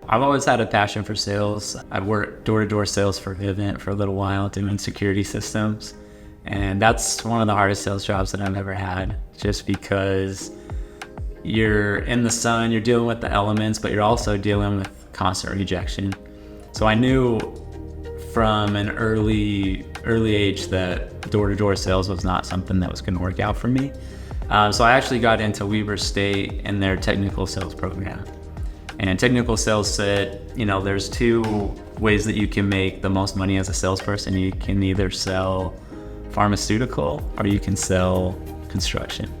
I've always had a passion for sales. I've worked door-to-door sales for Vivint for a little while doing security systems. And that's one of the hardest sales jobs that I've ever had, just because you're in the sun, you're dealing with the elements, but you're also dealing with constant rejection. So I knew from an early age that door-to-door sales was not something that was going to work out for me. So I actually got into Weber State in their technical sales program. And technical sales said, there's two ways that you can make the most money as a salesperson. You can either sell pharmaceutical or you can sell construction,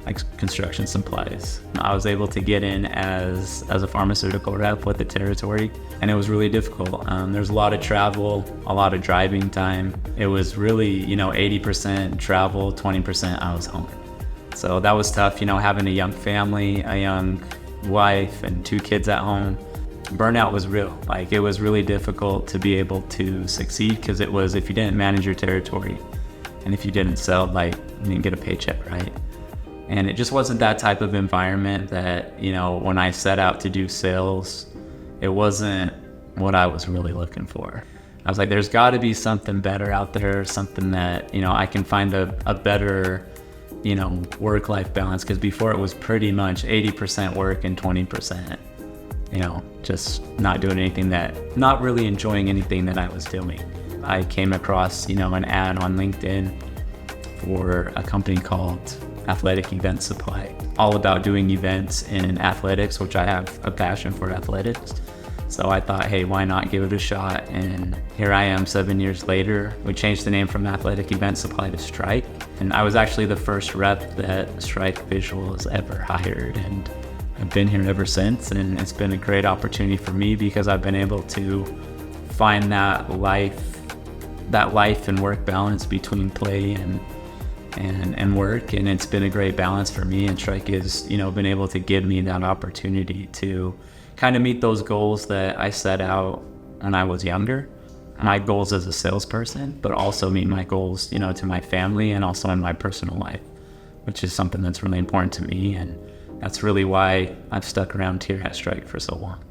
like construction supplies. I was able to get in as a pharmaceutical rep with the territory, and it was really difficult. There's a lot of travel, a lot of driving time. It was really, 80% travel, 20% I was home. So that was tough, having a young family, a young wife, and 2 kids at home. Burnout was real. Like, it was really difficult to be able to succeed, because it was, if you didn't manage your territory and if you didn't sell, you didn't get a paycheck, right? And it just wasn't that type of environment that, when I set out to do sales, it wasn't what I was really looking for. I was like, there's got to be something better out there, something that, I can find a better work-life balance, because before it was pretty much 80% work and 20%, just not doing anything, not really enjoying anything that I was doing. I came across, an ad on LinkedIn for a company called Athletic Event Supply, all about doing events in athletics, which I have a passion for athletics. So I thought, hey, why not give it a shot? And here I am 7 years later. We changed the name from Athletic Event Supply to Strike. And I was actually the first rep that Strike Visual has ever hired. And I've been here ever since. And it's been a great opportunity for me, because I've been able to find that life and work balance between play and work. And it's been a great balance for me. And Strike has, been able to give me that opportunity to kind of meet those goals that I set out when I was younger, my goals as a salesperson, but also meet my goals, to my family and also in my personal life, which is something that's really important to me. And that's really why I've stuck around here at Strike for so long.